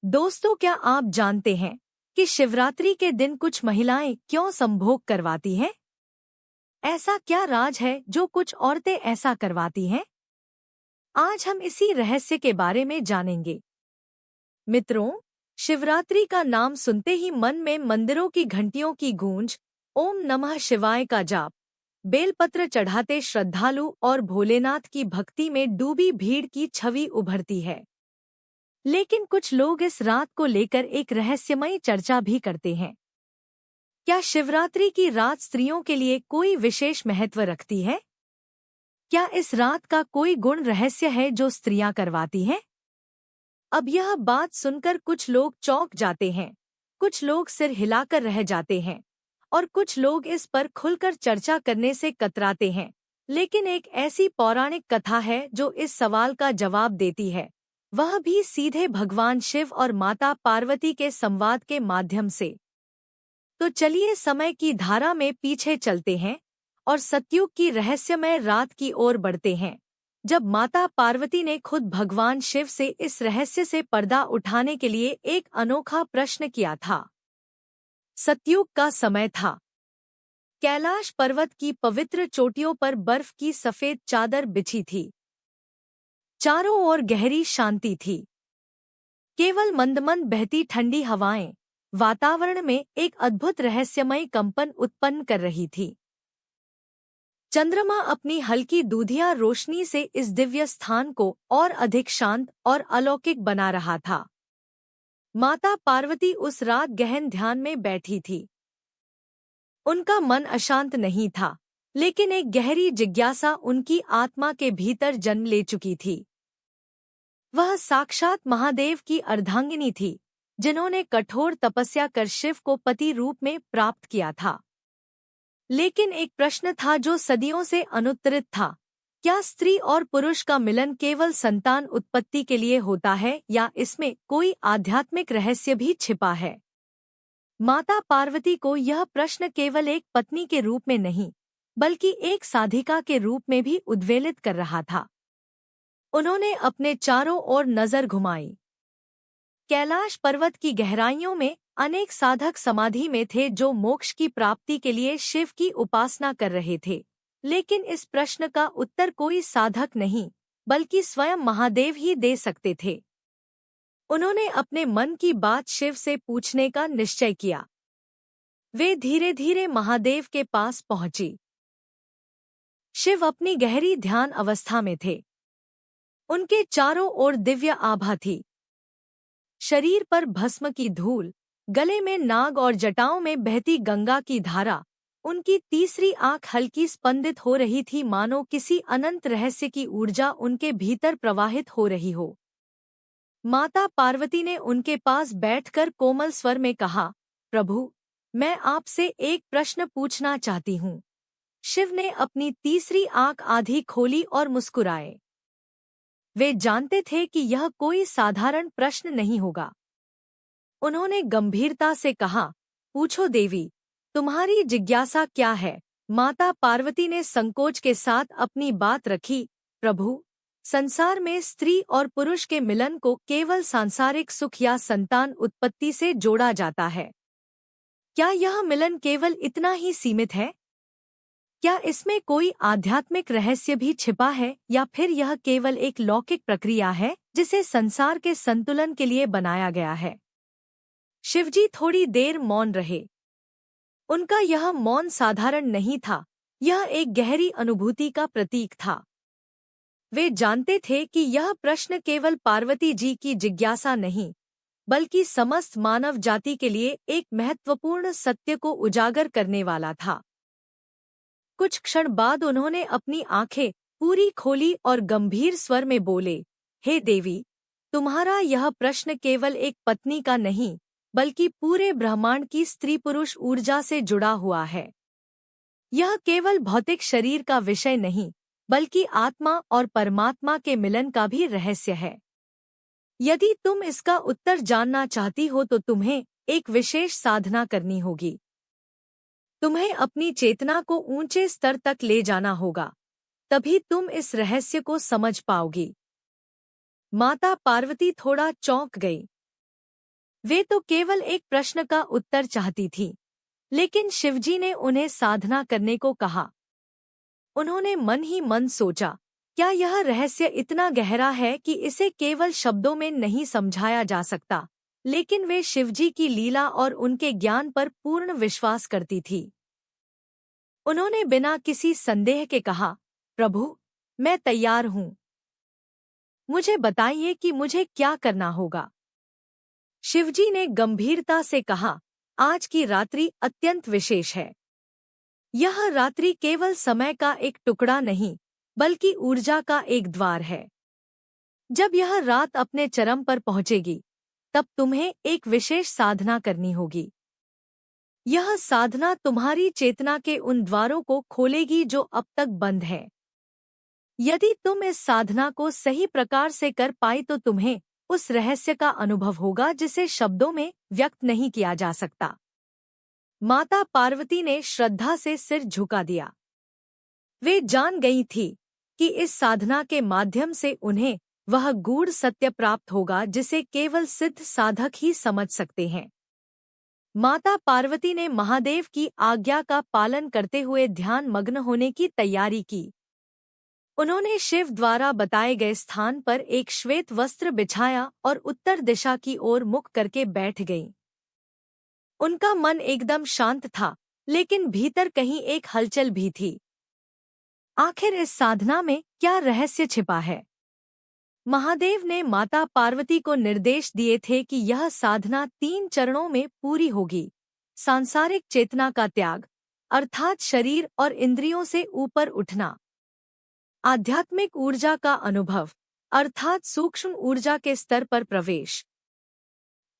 दोस्तों, क्या आप जानते हैं कि शिवरात्रि के दिन कुछ महिलाएं क्यों संभोग करवाती हैं? ऐसा क्या राज है जो कुछ औरतें ऐसा करवाती हैं? आज हम इसी रहस्य के बारे में जानेंगे। मित्रों, शिवरात्रि का नाम सुनते ही मन में मंदिरों की घंटियों की गूंज, ओम नमः शिवाय का जाप, बेलपत्र चढ़ाते श्रद्धालु और भोलेनाथ की भक्ति में डूबी भीड़ की छवि उभरती है। लेकिन कुछ लोग इस रात को लेकर एक रहस्यमयी चर्चा भी करते हैं। क्या शिवरात्रि की रात स्त्रियों के लिए कोई विशेष महत्व रखती है? क्या इस रात का कोई गुण रहस्य है जो स्त्रियां करवाती हैं? अब यह बात सुनकर कुछ लोग चौंक जाते हैं, कुछ लोग सिर हिलाकर रह जाते हैं और कुछ लोग इस पर खुलकर चर्चा करने से कतराते हैं। लेकिन एक ऐसी पौराणिक कथा है जो इस सवाल का जवाब देती है, वह भी सीधे भगवान शिव और माता पार्वती के संवाद के माध्यम से। तो चलिए समय की धारा में पीछे चलते हैं और सतयुग की रहस्यमय रात की ओर बढ़ते हैं, जब माता पार्वती ने खुद भगवान शिव से इस रहस्य से पर्दा उठाने के लिए एक अनोखा प्रश्न किया था। सतयुग का समय था। कैलाश पर्वत की पवित्र चोटियों पर बर्फ की सफेद चादर बिछी थी। चारों ओर गहरी शांति थी। केवल मंद मंद बहती ठंडी हवाएं वातावरण में एक अद्भुत रहस्यमय कंपन उत्पन्न कर रही थी। चंद्रमा अपनी हल्की दूधिया रोशनी से इस दिव्य स्थान को और अधिक शांत और अलौकिक बना रहा था। माता पार्वती उस रात गहन ध्यान में बैठी थी। उनका मन अशांत नहीं था, लेकिन एक गहरी जिज्ञासा उनकी आत्मा के भीतर जन्म ले चुकी थी। वह साक्षात महादेव की अर्धांगिनी थी, जिन्होंने कठोर तपस्या कर शिव को पति रूप में प्राप्त किया था। लेकिन एक प्रश्न था जो सदियों से अनुत्तरित था। क्या स्त्री और पुरुष का मिलन केवल संतान उत्पत्ति के लिए होता है या इसमें कोई आध्यात्मिक रहस्य भी छिपा है? माता पार्वती को यह प्रश्न केवल एक पत्नी के रूप में नहीं, बल्कि एक साधिका के रूप में भी उद्वेलित कर रहा था। उन्होंने अपने चारों ओर नजर घुमाई। कैलाश पर्वत की गहराइयों में अनेक साधक समाधि में थे जो मोक्ष की प्राप्ति के लिए शिव की उपासना कर रहे थे। लेकिन इस प्रश्न का उत्तर कोई साधक नहीं, बल्कि स्वयं महादेव ही दे सकते थे। उन्होंने अपने मन की बात शिव से पूछने का निश्चय किया। वे धीरे धीरे महादेव के पास पहुंची। शिव अपनी गहरी ध्यान अवस्था में थे। उनके चारों ओर दिव्य आभा थी। शरीर पर भस्म की धूल, गले में नाग और जटाओं में बहती गंगा की धारा। उनकी तीसरी आंख हल्की स्पंदित हो रही थी, मानो किसी अनंत रहस्य की ऊर्जा उनके भीतर प्रवाहित हो रही हो। माता पार्वती ने उनके पास बैठकर कोमल स्वर में कहा, प्रभु, मैं आपसे एक प्रश्न पूछना चाहती हूँ। शिव ने अपनी तीसरी आंख आधी खोली और मुस्कुराए। वे जानते थे कि यह कोई साधारण प्रश्न नहीं होगा। उन्होंने गंभीरता से कहा, पूछो देवी, तुम्हारी जिज्ञासा क्या है? माता पार्वती ने संकोच के साथ अपनी बात रखी। प्रभु, संसार में स्त्री और पुरुष के मिलन को केवल सांसारिक सुख या संतान उत्पत्ति से जोड़ा जाता है। क्या यह मिलन केवल इतना ही सीमित है? क्या इसमें कोई आध्यात्मिक रहस्य भी छिपा है या फिर यह केवल एक लौकिक प्रक्रिया है जिसे संसार के संतुलन के लिए बनाया गया है? शिवजी थोड़ी देर मौन रहे। उनका यह मौन साधारण नहीं था, यह एक गहरी अनुभूति का प्रतीक था। वे जानते थे कि यह प्रश्न केवल पार्वती जी की जिज्ञासा नहीं, बल्कि समस्त मानव जाति के लिए एक महत्वपूर्ण सत्य को उजागर करने वाला था। कुछ क्षण बाद उन्होंने अपनी आंखें पूरी खोली और गंभीर स्वर में बोले, हे देवी, तुम्हारा यह प्रश्न केवल एक पत्नी का नहीं, बल्कि पूरे ब्रह्मांड की स्त्री पुरुष ऊर्जा से जुड़ा हुआ है। यह केवल भौतिक शरीर का विषय नहीं, बल्कि आत्मा और परमात्मा के मिलन का भी रहस्य है। यदि तुम इसका उत्तर जानना चाहती हो तो तुम्हें एक विशेष साधना करनी होगी। तुम्हें अपनी चेतना को ऊंचे स्तर तक ले जाना होगा, तभी तुम इस रहस्य को समझ पाओगी। माता पार्वती थोड़ा चौंक गई। वे तो केवल एक प्रश्न का उत्तर चाहती थी, लेकिन शिवजी ने उन्हें साधना करने को कहा। उन्होंने मन ही मन सोचा, क्या यह रहस्य इतना गहरा है कि इसे केवल शब्दों में नहीं समझाया जा सकता। लेकिन वे शिवजी की लीला और उनके ज्ञान पर पूर्ण विश्वास करती थी। उन्होंने बिना किसी संदेह के कहा, प्रभु, मैं तैयार हूँ। मुझे बताइए कि मुझे क्या करना होगा। शिवजी ने गंभीरता से कहा, आज की रात्रि अत्यंत विशेष है। यह रात्रि केवल समय का एक टुकड़ा नहीं, बल्कि ऊर्जा का एक द्वार है। जब यह रात अपने चरम पर पहुंचेगी, तब तुम्हें एक विशेष साधना करनी होगी। यह साधना तुम्हारी चेतना के उन द्वारों को खोलेगी जो अब तक बंद हैं। यदि तुम इस साधना को सही प्रकार से कर पाई तो तुम्हें उस रहस्य का अनुभव होगा जिसे शब्दों में व्यक्त नहीं किया जा सकता। माता पार्वती ने श्रद्धा से सिर झुका दिया। वे जान गई थी कि इस साधना के माध्यम से उन्हें वह गूढ़ सत्य प्राप्त होगा जिसे केवल सिद्ध साधक ही समझ सकते हैं। माता पार्वती ने महादेव की आज्ञा का पालन करते हुए ध्यान मग्न होने की तैयारी की। उन्होंने शिव द्वारा बताए गए स्थान पर एक श्वेत वस्त्र बिछाया और उत्तर दिशा की ओर मुख करके बैठ गईं। उनका मन एकदम शांत था, लेकिन भीतर कहीं एक हलचल भी थी। आखिर इस साधना में क्या रहस्य छिपा है? महादेव ने माता पार्वती को निर्देश दिए थे कि यह साधना 3 चरणों में पूरी होगी। सांसारिक चेतना का त्याग, अर्थात शरीर और इंद्रियों से ऊपर उठना। आध्यात्मिक ऊर्जा का अनुभव, अर्थात सूक्ष्म ऊर्जा के स्तर पर प्रवेश।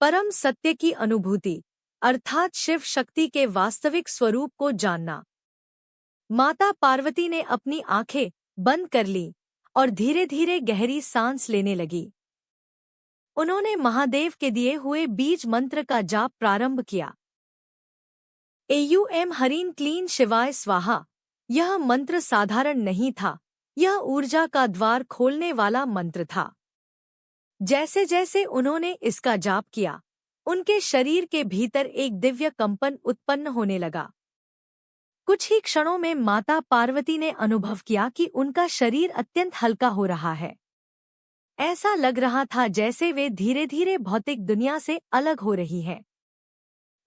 परम सत्य की अनुभूति, अर्थात शिव शक्ति के वास्तविक स्वरूप को जानना। माता पार्वती ने अपनी आंखें बंद कर लीं और धीरे धीरे गहरी सांस लेने लगी। उन्होंने महादेव के दिए हुए बीज मंत्र का जाप प्रारंभ किया। एयूएम हरीं क्लीं शिवाय स्वाहा। यह मंत्र साधारण नहीं था, यह ऊर्जा का द्वार खोलने वाला मंत्र था। जैसे जैसे उन्होंने इसका जाप किया, उनके शरीर के भीतर एक दिव्य कंपन उत्पन्न होने लगा। कुछ ही क्षणों में माता पार्वती ने अनुभव किया कि उनका शरीर अत्यंत हल्का हो रहा है। ऐसा लग रहा था जैसे वे धीरे धीरे भौतिक दुनिया से अलग हो रही हैं।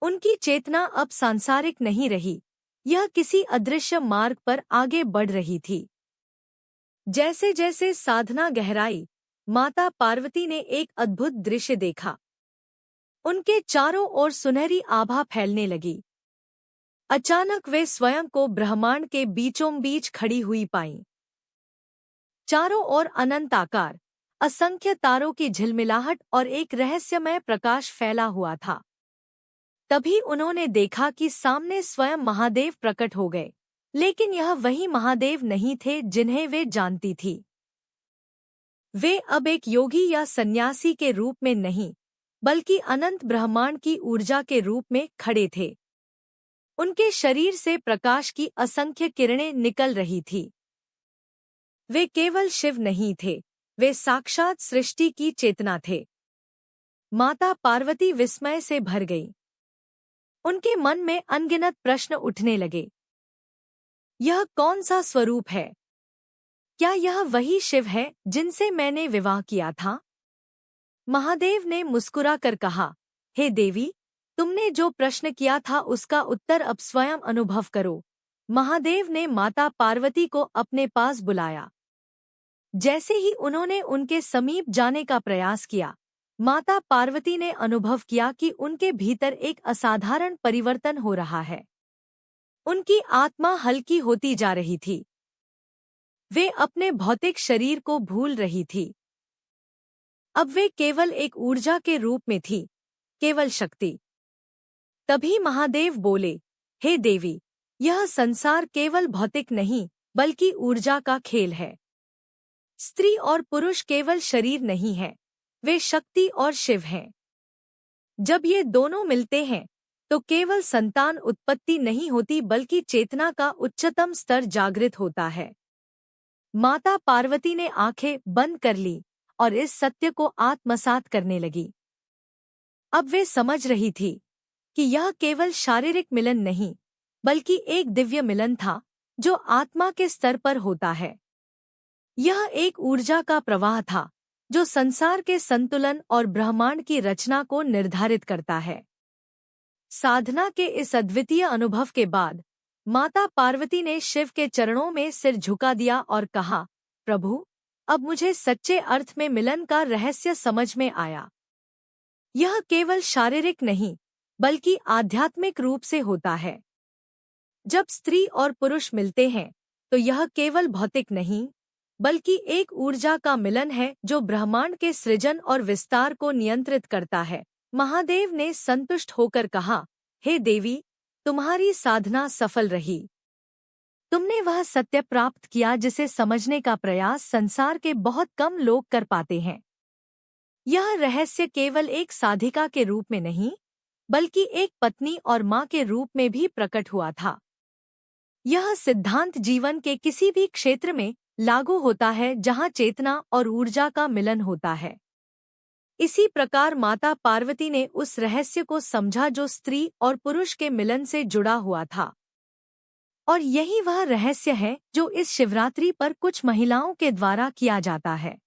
उनकी चेतना अब सांसारिक नहीं रही, यह किसी अदृश्य मार्ग पर आगे बढ़ रही थी। जैसे जैसे साधना गहराई, माता पार्वती ने एक अद्भुत दृश्य देखा। उनके चारों ओर सुनहरी आभा फैलने लगी। अचानक वे स्वयं को ब्रह्मांड के बीचों बीच खड़ी हुई पाईं। चारों ओर अनंत आकार, असंख्य तारों की झिलमिलाहट और एक रहस्यमय प्रकाश फैला हुआ था। तभी उन्होंने देखा कि सामने स्वयं महादेव प्रकट हो गए, लेकिन यह वही महादेव नहीं थे जिन्हें वे जानती थी। वे अब एक योगी या सन्यासी के रूप में नहीं, बल्कि अनंत ब्रह्मांड की ऊर्जा के रूप में खड़े थे। उनके शरीर से प्रकाश की असंख्य किरणें निकल रही थी। वे केवल शिव नहीं थे, वे साक्षात सृष्टि की चेतना थे। माता पार्वती विस्मय से भर गई। उनके मन में अनगिनत प्रश्न उठने लगे। यह कौन सा स्वरूप है? क्या यह वही शिव है जिनसे मैंने विवाह किया था? महादेव ने मुस्कुराकर कहा, हे देवी, तुमने जो प्रश्न किया था उसका उत्तर अब स्वयं अनुभव करो। महादेव ने माता पार्वती को अपने पास बुलाया। जैसे ही उन्होंने उनके समीप जाने का प्रयास किया, माता पार्वती ने अनुभव किया कि उनके भीतर एक असाधारण परिवर्तन हो रहा है। उनकी आत्मा हल्की होती जा रही थी। वे अपने भौतिक शरीर को भूल रही थी। अब वे केवल एक ऊर्जा के रूप में थी, केवल शक्ति। तभी महादेव बोले, हे देवी, यह संसार केवल भौतिक नहीं, बल्कि ऊर्जा का खेल है। स्त्री और पुरुष केवल शरीर नहीं है, वे शक्ति और शिव हैं। जब ये दोनों मिलते हैं, तो केवल संतान उत्पत्ति नहीं होती बल्कि चेतना का उच्चतम स्तर जागृत होता है। माता पार्वती ने आंखें बंद कर ली और इस सत्य को आत्मसात करने लगी। अब वे समझ रही थी कि यह केवल शारीरिक मिलन नहीं, बल्कि एक दिव्य मिलन था जो आत्मा के स्तर पर होता है। यह एक ऊर्जा का प्रवाह था जो संसार के संतुलन और ब्रह्मांड की रचना को निर्धारित करता है। साधना के इस अद्वितीय अनुभव के बाद माता पार्वती ने शिव के चरणों में सिर झुका दिया और कहा, प्रभु, अब मुझे सच्चे अर्थ में मिलन का रहस्य समझ में आया। यह केवल शारीरिक नहीं, बल्कि आध्यात्मिक रूप से होता है। जब स्त्री और पुरुष मिलते हैं तो यह केवल भौतिक नहीं, बल्कि एक ऊर्जा का मिलन है जो ब्रह्मांड के सृजन और विस्तार को नियंत्रित करता है। महादेव ने संतुष्ट होकर कहा, हे देवी, तुम्हारी साधना सफल रही। तुमने वह सत्य प्राप्त किया जिसे समझने का प्रयास संसार के बहुत कम लोग कर पाते हैं। यह रहस्य केवल एक साधिका के रूप में नहीं, बल्कि एक पत्नी और माँ के रूप में भी प्रकट हुआ था। यह सिद्धांत जीवन के किसी भी क्षेत्र में लागू होता है जहाँ चेतना और ऊर्जा का मिलन होता है। इसी प्रकार माता पार्वती ने उस रहस्य को समझा जो स्त्री और पुरुष के मिलन से जुड़ा हुआ था। और यही वह रहस्य है जो इस शिवरात्रि पर कुछ महिलाओं के द्वारा किया जाता है।